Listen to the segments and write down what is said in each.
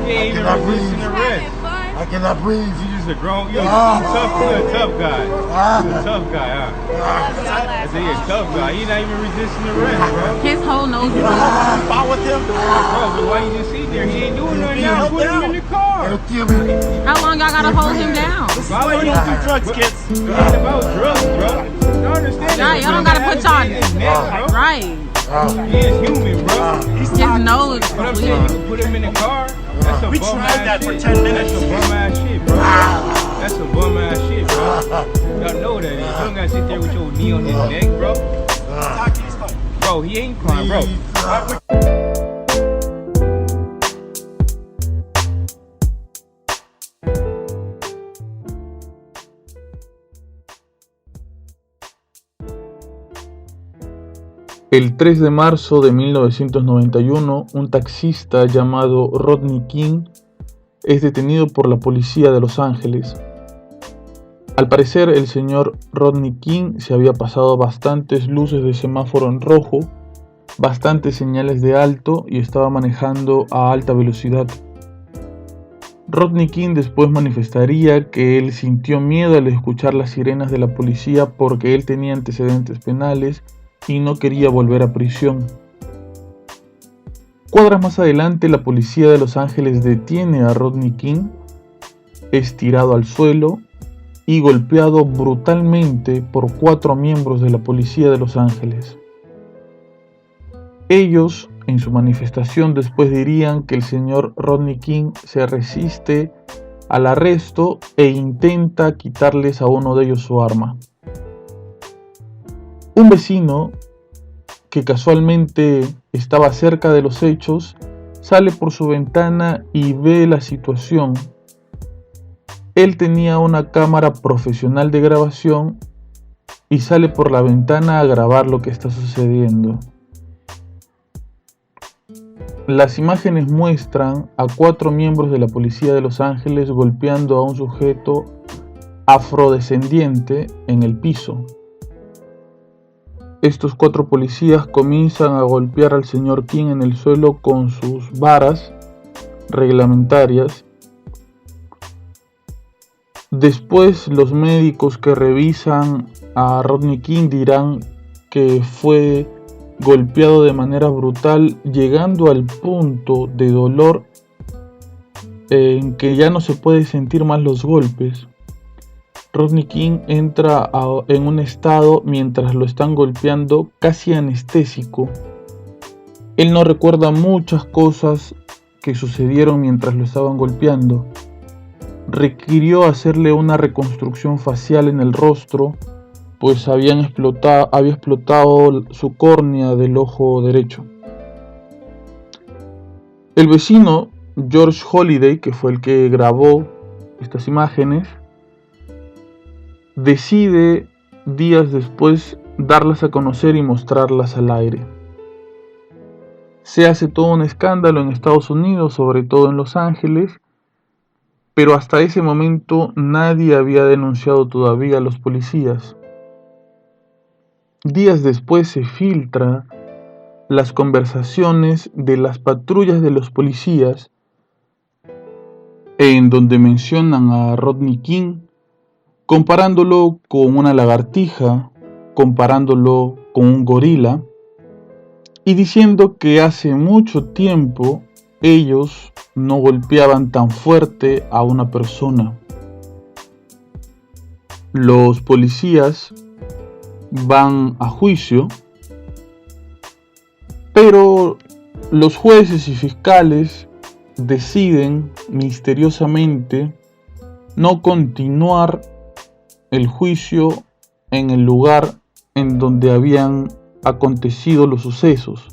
He ain't even resisting arrest. I cannot breathe. You just a grown, you're a tough guy. You're a tough guy, huh? I say you're a tough guy. You're not even resisting arrest, bro. His whole nose is Fight with him. Bro, but why you just sit there? He ain't doing nothing now. Put him in the car. It'll kill me. How long y'all gotta hold him down? Why you don't do drugs, kids? It ain't about drugs, bro. You understand? Y'all don't gotta put y'all right. He is human, bro. His nose is But I'm saying you can put him in the car. That's a We bum tried ass that shit. for 10 minutes. That's a bum ass shit, bro. That's a bum ass shit, bro. Y'all know that. You don't gotta sit there with your knee on his neck, bro. Bro, he ain't crying, bro. El 3 de marzo de 1991, un taxista llamado Rodney King es detenido por la policía de Los Ángeles. Al parecer, el señor Rodney King se había pasado bastantes luces de semáforo en rojo, bastantes señales de alto y estaba manejando a alta velocidad. Rodney King después manifestaría que él sintió miedo al escuchar las sirenas de la policía porque él tenía antecedentes penales y no quería volver a prisión. Cuadras más adelante, la policía de Los Ángeles detiene a Rodney King, es tirado al suelo y golpeado brutalmente por 4 miembros de la policía de Los Ángeles. Ellos, en su manifestación, después dirían que el señor Rodney King se resiste al arresto e intenta quitarles a uno de ellos su arma. Un vecino, que casualmente estaba cerca de los hechos, sale por su ventana y ve la situación. Él tenía una cámara profesional de grabación y sale por la ventana a grabar lo que está sucediendo. Las imágenes muestran a 4 miembros de la policía de Los Ángeles golpeando a un sujeto afrodescendiente en el piso. Estos 4 policías comienzan a golpear al señor King en el suelo con sus varas reglamentarias. Después, los médicos que revisan a Rodney King dirán que fue golpeado de manera brutal, llegando al punto de dolor en que ya no se puede sentir más los golpes. Rodney King entra en un estado, mientras lo están golpeando, casi anestésico. Él no recuerda muchas cosas que sucedieron mientras lo estaban golpeando. Requirió hacerle una reconstrucción facial en el rostro, pues había explotado su córnea del ojo derecho. El vecino, George Holliday, que fue el que grabó estas imágenes, decide días después darlas a conocer y mostrarlas al aire. Se hace todo un escándalo en Estados Unidos, sobre todo en Los Ángeles, pero hasta ese momento nadie había denunciado todavía a los policías. Días después se filtran las conversaciones de las patrullas de los policías, en donde mencionan a Rodney King, comparándolo con una lagartija, comparándolo con un gorila, y diciendo que hace mucho tiempo ellos no golpeaban tan fuerte a una persona. Los policías van a juicio, pero los jueces y fiscales deciden misteriosamente no continuar el juicio en el lugar en donde habían acontecido los sucesos,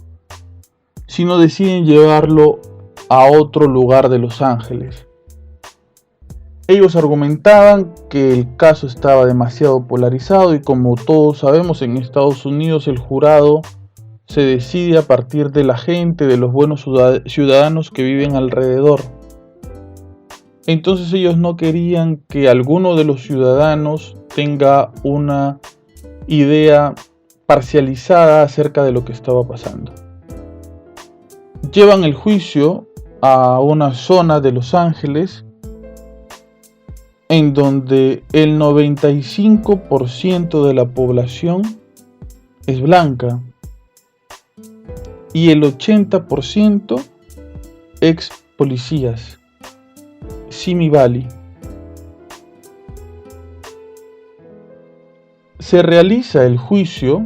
sino deciden llevarlo a otro lugar de Los Ángeles. Ellos argumentaban que el caso estaba demasiado polarizado y, como todos sabemos, en Estados Unidos el jurado se decide a partir de la gente, de los buenos ciudadanos que viven alrededor. Entonces ellos no querían que alguno de los ciudadanos tenga una idea parcializada acerca de lo que estaba pasando. Llevan el juicio a una zona de Los Ángeles en donde el 95% de la población es blanca y el 80% ex policías. Simi Valley. Se realiza el juicio,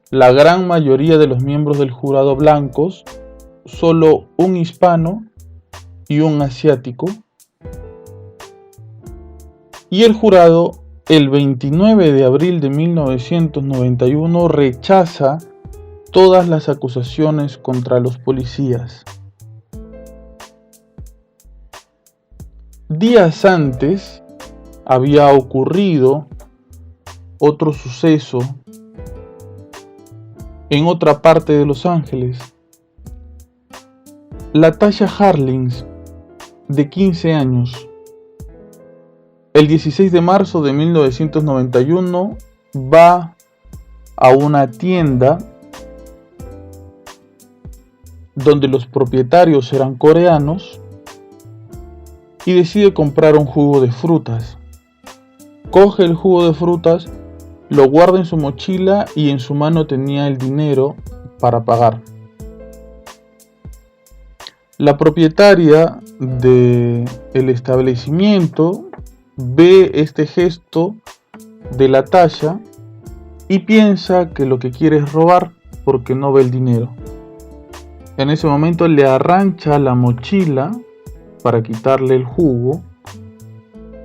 la gran mayoría de los miembros del jurado blancos, solo un hispano y un asiático, y el jurado el 29 de abril de 1991 rechaza todas las acusaciones contra los policías. Días antes había ocurrido otro suceso en otra parte de Los Ángeles. LaTasha Harlins, de 15 años, el 16 de marzo de 1991 va a una tienda donde los propietarios eran coreanos y decide comprar un jugo de frutas. Coge el jugo de frutas, lo guarda en su mochila y en su mano tenía el dinero para pagar. La propietaria del establecimiento ve este gesto de LaTasha y piensa que lo que quiere es robar porque no ve el dinero. En ese momento le arrancha la mochila para quitarle el jugo.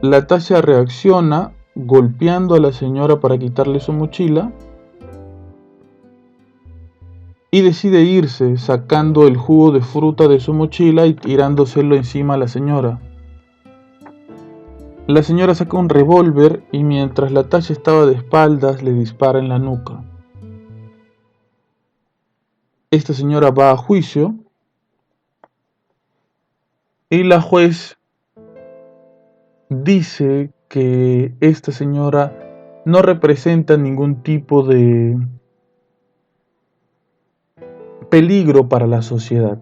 LaTasha reacciona golpeando a la señora para quitarle su mochila y decide irse sacando el jugo de fruta de su mochila y tirándoselo encima a la señora. La señora saca un revólver y mientras LaTasha estaba de espaldas le dispara en la nuca. Esta señora va a juicio y la juez dice que esta señora no representa ningún tipo de peligro para la sociedad.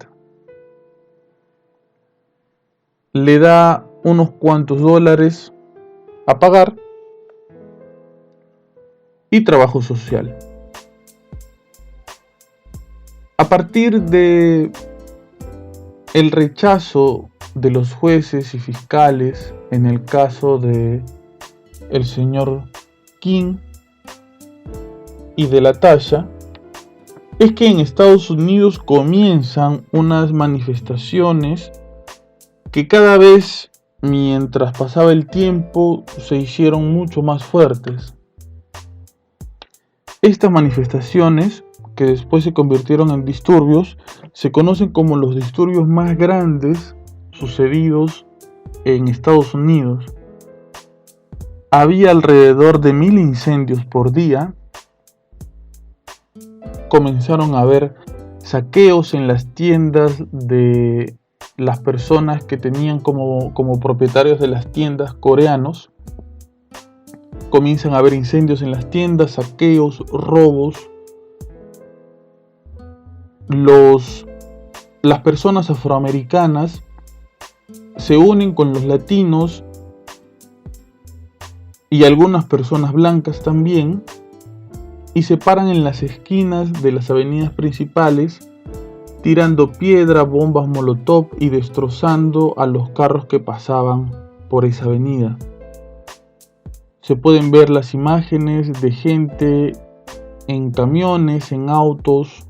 Le da unos cuantos dólares a pagar y trabajo social. A partir de el rechazo de los jueces y fiscales en el caso de el señor King y de LaTasha, es que en Estados Unidos comienzan unas manifestaciones que cada vez mientras pasaba el tiempo se hicieron mucho más fuertes. Estas manifestaciones, que después se convirtieron en disturbios, se conocen como los disturbios más grandes sucedidos en Estados Unidos. Había alrededor de 1000 incendios por día. Comenzaron a haber saqueos en las tiendas de las personas que tenían como propietarios de las tiendas coreanos. Comienzan a haber incendios en las tiendas, saqueos, robos. Las personas afroamericanas se unen con los latinos y algunas personas blancas también y se paran en las esquinas de las avenidas principales tirando piedra, bombas molotov y destrozando a los carros que pasaban por esa avenida. Se pueden ver las imágenes de gente en camiones, en autos,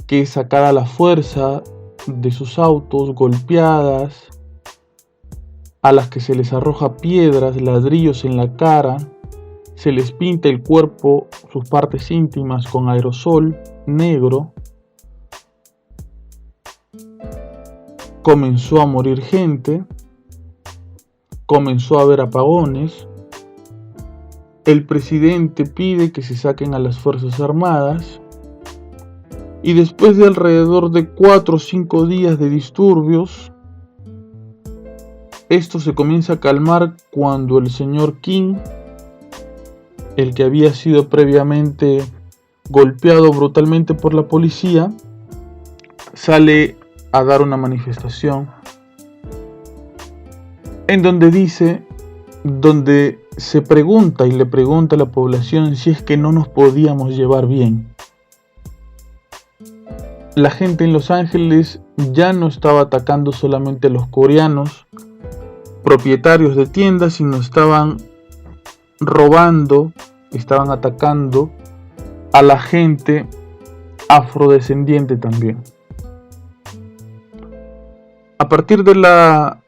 que es sacada a la fuerza de sus autos, golpeadas, a las que se les arroja piedras, ladrillos en la cara, se les pinta el cuerpo, sus partes íntimas con aerosol negro. Comenzó a morir gente, comenzó a haber apagones. El presidente pide que se saquen a las Fuerzas Armadas. Y después de alrededor de 4 o 5 días de disturbios, esto se comienza a calmar cuando el señor King, el que había sido previamente golpeado brutalmente por la policía, sale a dar una manifestación en donde se pregunta y le pregunta a la población si es que no nos podíamos llevar bien. La gente en Los Ángeles ya no estaba atacando solamente a los coreanos, propietarios de tiendas, sino estaban robando, estaban atacando a la gente afrodescendiente también. A partir de la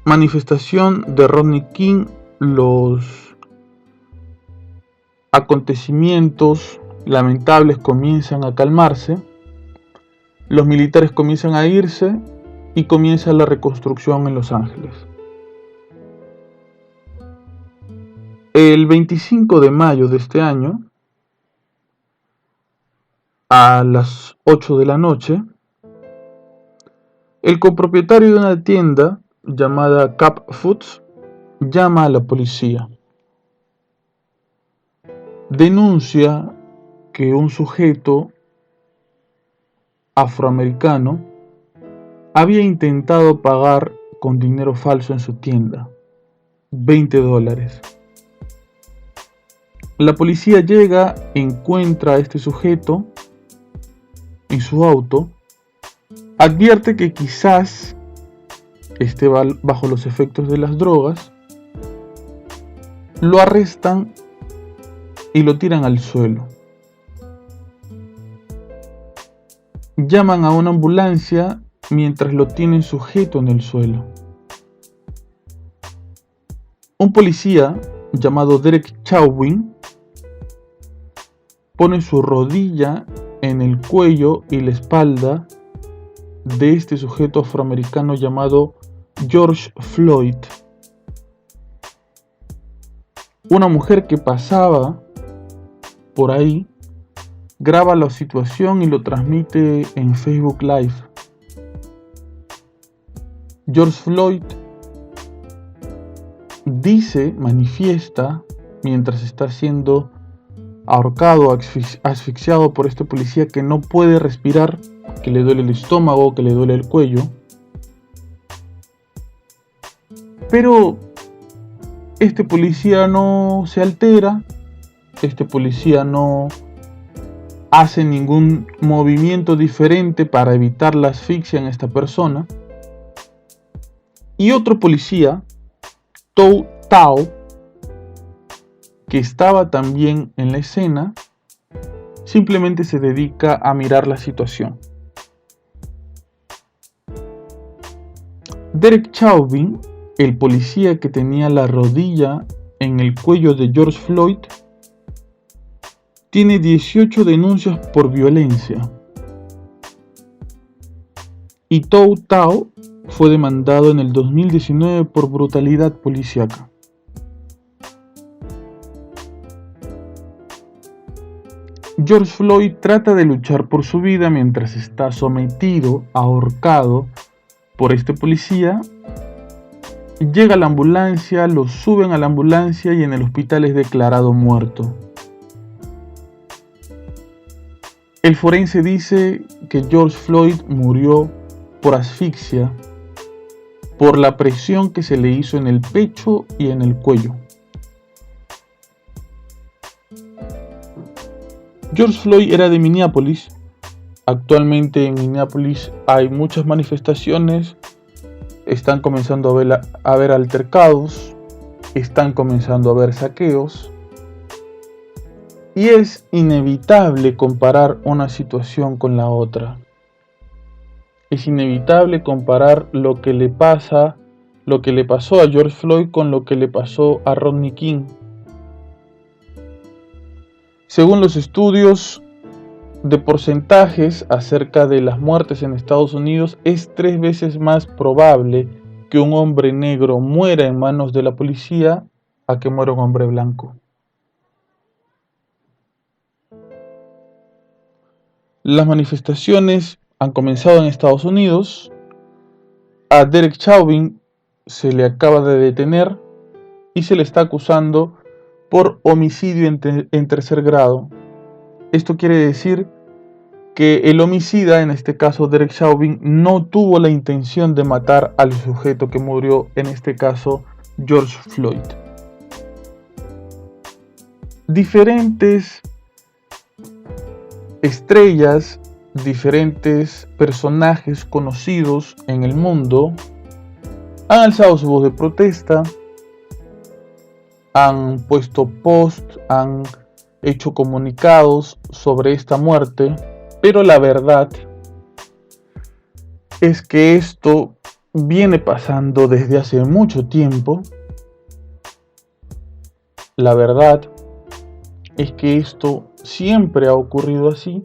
manifestación de Rodney King, los acontecimientos lamentables comienzan a calmarse, los militares comienzan a irse y comienza la reconstrucción en Los Ángeles. El 25 de mayo de este año, a las 8 de la noche, el copropietario de una tienda llamada Cap Foods llama a la policía. Denuncia que un sujeto afroamericano había intentado pagar con dinero falso en su tienda, $20. La policía llega, encuentra a este sujeto en su auto, advierte que quizás esté bajo los efectos de las drogas, lo arrestan y lo tiran al suelo. Llaman a una ambulancia mientras lo tienen sujeto en el suelo. Un policía llamado Derek Chauvin pone su rodilla en el cuello y la espalda de este sujeto afroamericano llamado George Floyd. Una mujer que pasaba por ahí graba la situación y lo transmite en Facebook Live. George Floyd manifiesta, mientras está siendo ahorcado, asfixiado por este policía, que no puede respirar, que le duele el estómago, que le duele el cuello. Pero este policía no se altera, este policía no hace ningún movimiento diferente para evitar la asfixia en esta persona. Y otro policía, Tou Thao, que estaba también en la escena, simplemente se dedica a mirar la situación. Derek Chauvin, el policía que tenía la rodilla en el cuello de George Floyd, tiene 18 denuncias por violencia. Y Tou Thao fue demandado en el 2019 por brutalidad policíaca. George Floyd trata de luchar por su vida mientras está sometido, ahorcado por este policía. Llega la ambulancia, lo suben a la ambulancia y en el hospital es declarado muerto. El forense dice que George Floyd murió por asfixia, por la presión que se le hizo en el pecho y en el cuello. George Floyd era de Minneapolis. Actualmente en Minneapolis hay muchas manifestaciones, están comenzando a haber altercados, están comenzando a haber saqueos, y es inevitable comparar una situación con la otra. Es inevitable comparar lo que le pasó a George Floyd con lo que le pasó a Rodney King. Según los estudios de porcentajes acerca de las muertes en Estados Unidos, es 3 veces más probable que un hombre negro muera en manos de la policía a que muera un hombre blanco. Las manifestaciones han comenzado en Estados Unidos. A Derek Chauvin se le acaba de detener y se le está acusando por homicidio en tercer grado. Esto quiere decir que el homicida, en este caso Derek Chauvin, no tuvo la intención de matar al sujeto que murió, en este caso George Floyd. Diferentes estrellas, diferentes personajes conocidos en el mundo han alzado su voz de protesta, han puesto posts, han hecho comunicados sobre esta muerte, pero la verdad es que esto viene pasando desde hace mucho tiempo. La verdad es que esto siempre ha ocurrido así.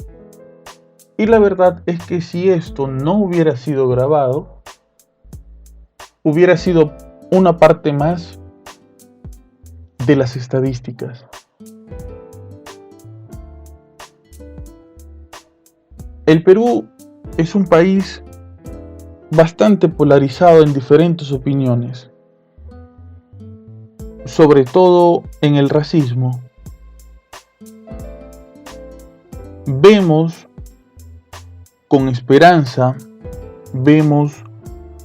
Y la verdad es que si esto no hubiera sido grabado, hubiera sido una parte más de las estadísticas. El Perú es un país bastante polarizado en diferentes opiniones, sobre todo en el racismo. Vemos con esperanza, vemos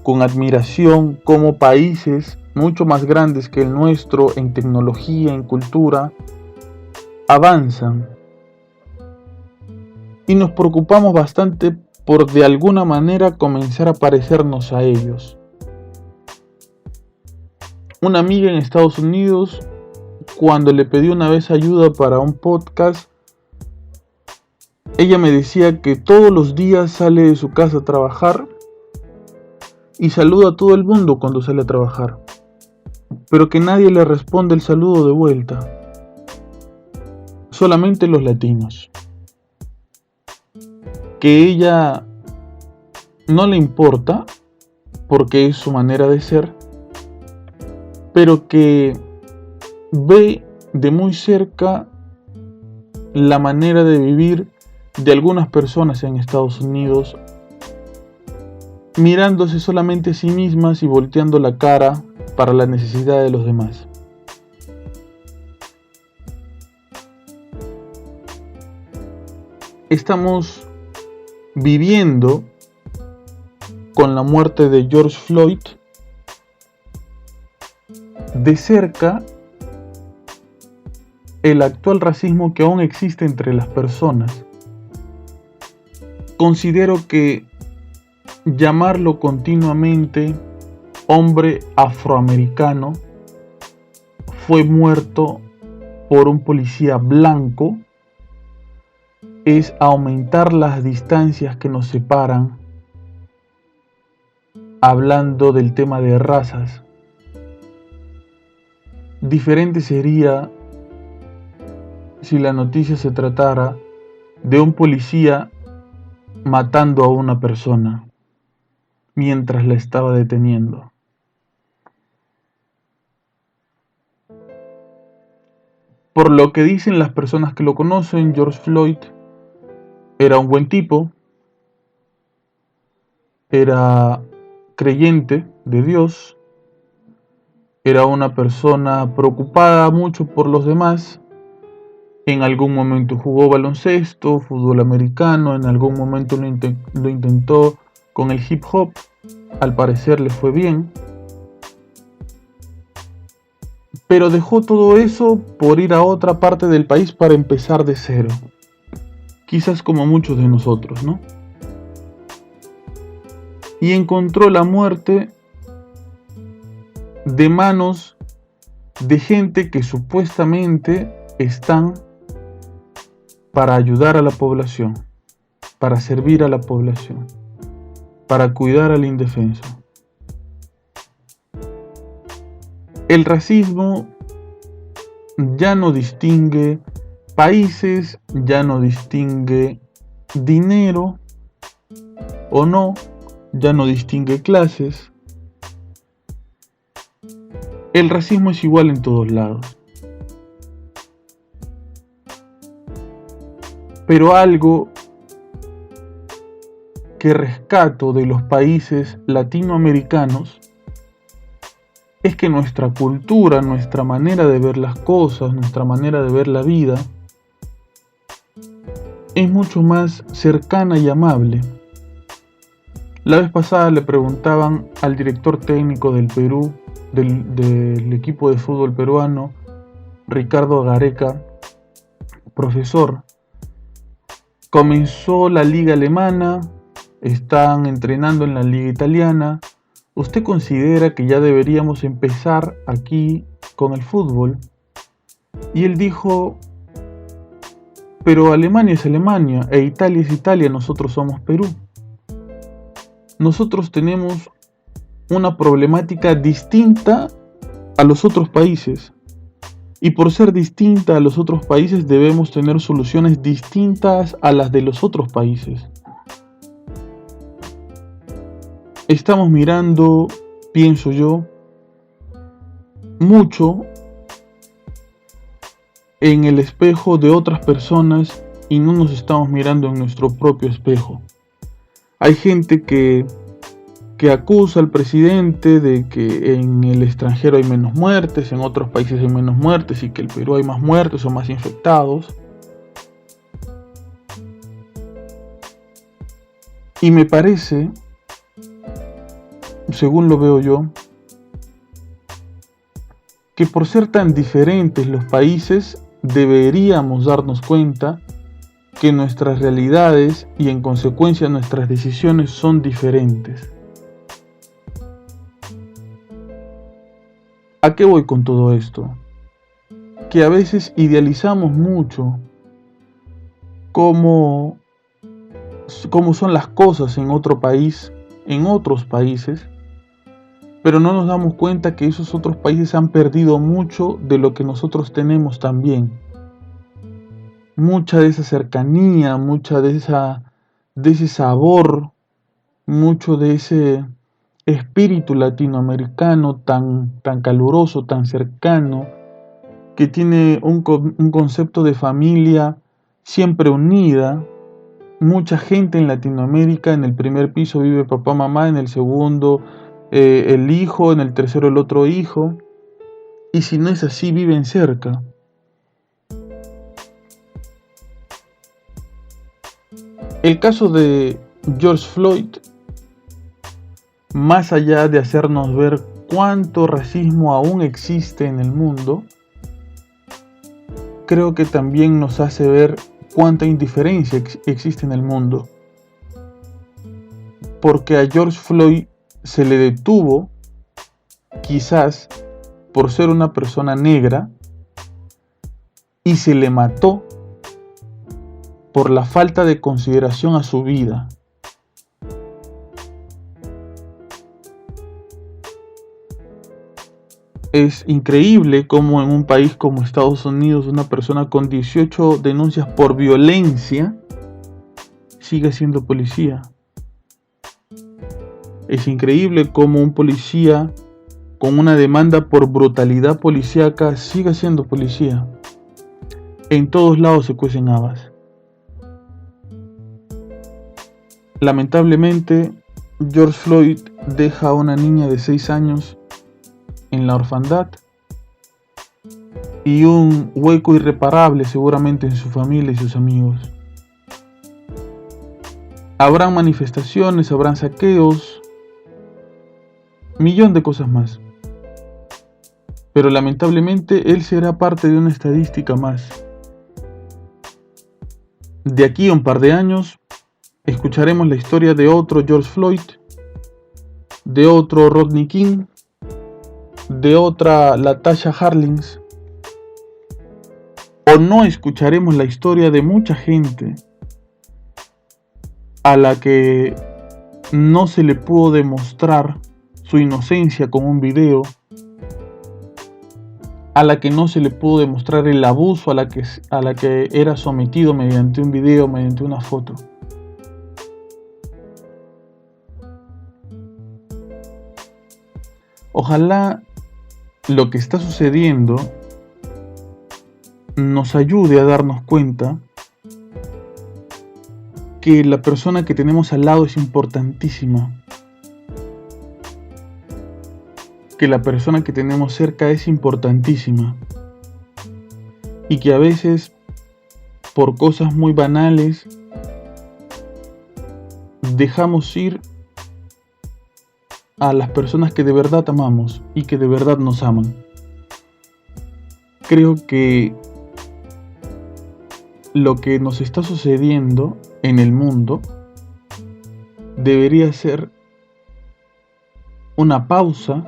con admiración cómo países mucho más grandes que el nuestro en tecnología, en cultura, avanzan. Y nos preocupamos bastante por de alguna manera comenzar a parecernos a ellos. Una amiga en Estados Unidos, cuando le pedí una vez ayuda para un podcast, ella me decía que todos los días sale de su casa a trabajar y saluda a todo el mundo cuando sale a trabajar, pero que nadie le responde el saludo de vuelta, solamente los latinos. Que ella no le importa porque es su manera de ser, pero que ve de muy cerca la manera de vivir de algunas personas en Estados Unidos, mirándose solamente a sí mismas y volteando la cara para la necesidad de los demás. Estamos viviendo con la muerte de George Floyd de cerca el actual racismo que aún existe entre las personas. Considero que llamarlo continuamente hombre afroamericano fue muerto por un policía blanco es aumentar las distancias que nos separan, hablando del tema de razas. Diferente sería si la noticia se tratara de un policía matando a una persona mientras la estaba deteniendo. Por lo que dicen las personas que lo conocen, George Floyd era un buen tipo, era creyente de Dios, era una persona preocupada mucho por los demás. En algún momento jugó baloncesto, fútbol americano, en algún momento lo intentó con el hip hop, al parecer le fue bien. Pero dejó todo eso por ir a otra parte del país para empezar de cero. Quizás como muchos de nosotros, ¿no? Y encontró la muerte de manos de gente que supuestamente están para ayudar a la población, para servir a la población, para cuidar al indefenso. El racismo ya no distingue países, ya no distingue dinero o no, ya no distingue clases. El racismo es igual en todos lados. Pero algo que rescato de los países latinoamericanos es que nuestra cultura, nuestra manera de ver las cosas, nuestra manera de ver la vida, es mucho más cercana y amable. La vez pasada le preguntaban al director técnico del Perú, del equipo de fútbol peruano, Ricardo Gareca: profesor, comenzó la liga alemana, están entrenando en la liga italiana, ¿usted considera que ya deberíamos empezar aquí con el fútbol? Y él dijo: pero Alemania es Alemania e Italia es Italia, nosotros somos Perú. Nosotros tenemos una problemática distinta a los otros países. Y por ser distinta a los otros países debemos tener soluciones distintas a las de los otros países. Estamos mirando, pienso yo, mucho en el espejo de otras personas y no nos estamos mirando en nuestro propio espejo. Hay gente que acusa al presidente de que en el extranjero hay menos muertes, en otros países hay menos muertes y que en el Perú hay más muertes o más infectados. Y me parece, según lo veo yo, que por ser tan diferentes los países deberíamos darnos cuenta que nuestras realidades y en consecuencia nuestras decisiones son diferentes. ¿A qué voy con todo esto? Que a veces idealizamos mucho cómo son las cosas en otro país, en otros países, pero no nos damos cuenta que esos otros países han perdido mucho de lo que nosotros tenemos también. Mucha de esa cercanía, mucha de ese sabor, mucho de ese espíritu latinoamericano tan caluroso, tan cercano, que tiene un concepto de familia siempre unida. Mucha gente en Latinoamérica, en el primer piso vive papá, mamá, en el segundo el hijo, en el tercero el otro hijo, y si no es así, viven cerca. El caso de George Floyd, más allá de hacernos ver cuánto racismo aún existe en el mundo, creo que también nos hace ver cuánta indiferencia existe en el mundo. Porque a George Floyd se le detuvo, quizás por ser una persona negra, y se le mató por la falta de consideración a su vida. Es increíble cómo en un país como Estados Unidos una persona con 18 denuncias por violencia sigue siendo policía. Es increíble cómo un policía con una demanda por brutalidad policíaca sigue siendo policía. En todos lados se cuecen habas. Lamentablemente, George Floyd deja a una niña de 6 años en la orfandad y un hueco irreparable seguramente en su familia y sus amigos. Habrán manifestaciones, habrán saqueos, millón de cosas más. Pero lamentablemente él será parte de una estadística más. De aquí a un par de años escucharemos la historia de otro George Floyd, de otro Rodney King, de otra Latasha Harlins, o no escucharemos la historia de mucha gente a la que no se le pudo demostrar su inocencia con un video, a la que no se le pudo demostrar el abuso a la que era sometido mediante un video, mediante una foto. Ojalá lo que está sucediendo nos ayude a darnos cuenta que la persona que tenemos al lado es importantísima, que la persona que tenemos cerca es importantísima y que a veces por cosas muy banales, dejamos ir a las personas que de verdad amamos y que de verdad nos aman. Creo que lo que nos está sucediendo en el mundo debería ser una pausa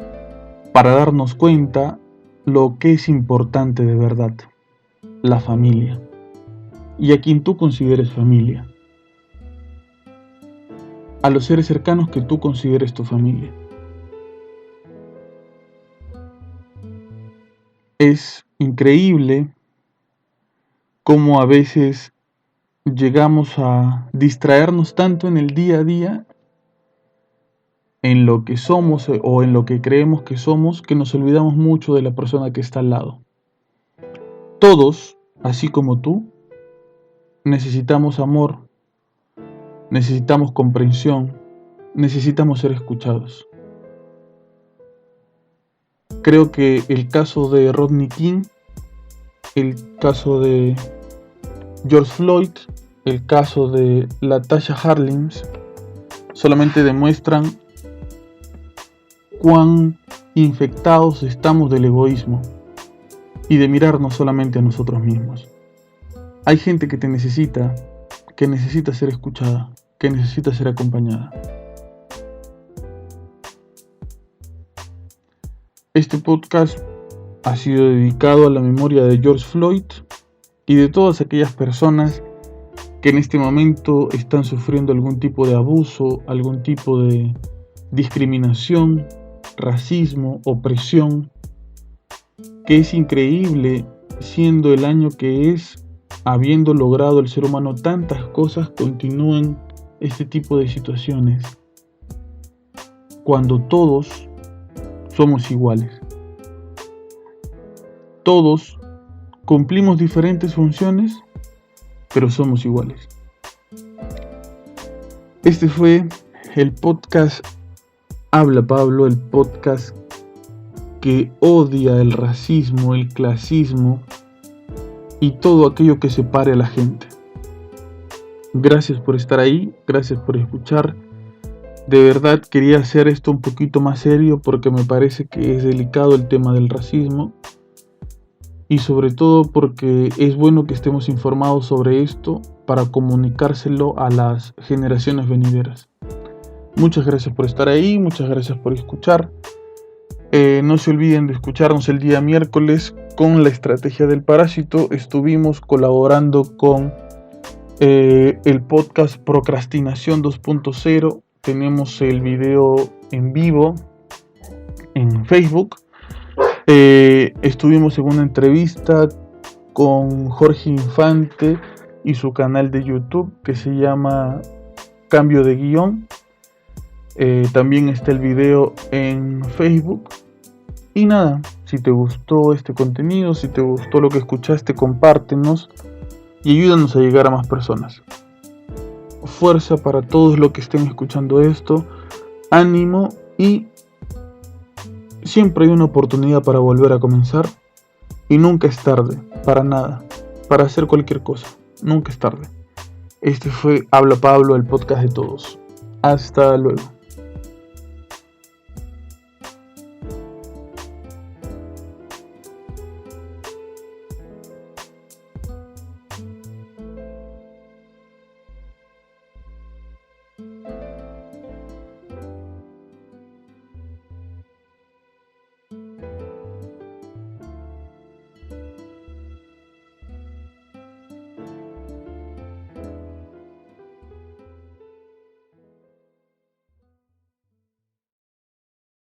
para darnos cuenta lo que es importante de verdad: la familia, y a quien tú consideres familia, a los seres cercanos que tú consideres tu familia. Es increíble cómo a veces llegamos a distraernos tanto en el día a día, en lo que somos o en lo que creemos que somos, que nos olvidamos mucho de la persona que está al lado. Todos, así como tú, necesitamos amor, necesitamos comprensión, necesitamos ser escuchados. Creo que el caso de Rodney King, el caso de George Floyd, el caso de LaTasha Harlins, solamente demuestran cuán infectados estamos del egoísmo y de mirarnos solamente a nosotros mismos. Hay gente que te necesita, que necesita ser escuchada, que necesita ser acompañada. Este podcast ha sido dedicado a la memoria de George Floyd y de todas aquellas personas que en este momento están sufriendo algún tipo de abuso, algún tipo de discriminación, racismo, opresión, que es increíble, siendo el año que es, habiendo logrado el ser humano tantas cosas, continúen este tipo de situaciones, cuando todos somos iguales. Todos cumplimos diferentes funciones, pero somos iguales. Este fue el podcast Habla Pablo, el podcast que odia el racismo, el clasismo y todo aquello que separe a la gente. Gracias por estar ahí, gracias por escuchar. De verdad quería hacer esto un poquito más serio porque me parece que es delicado el tema del racismo y sobre todo porque es bueno que estemos informados sobre esto para comunicárselo a las generaciones venideras. Muchas gracias por estar ahí, muchas gracias por escuchar. No se olviden de escucharnos el día miércoles con la estrategia del parásito. Estuvimos colaborando con el podcast Procrastinación 2.0. Tenemos el video en vivo en Facebook. Estuvimos en una entrevista con Jorge Infante y su canal de YouTube que se llama Cambio de Guión. También está el video en Facebook. Y nada, si te gustó este contenido, si te gustó lo que escuchaste, compártenos y ayúdanos a llegar a más personas. Fuerza para todos los que estén escuchando esto, ánimo, y siempre hay una oportunidad para volver a comenzar y nunca es tarde, para nada, para hacer cualquier cosa, nunca es tarde. Este fue Habla Pablo, el podcast de todos. Hasta luego.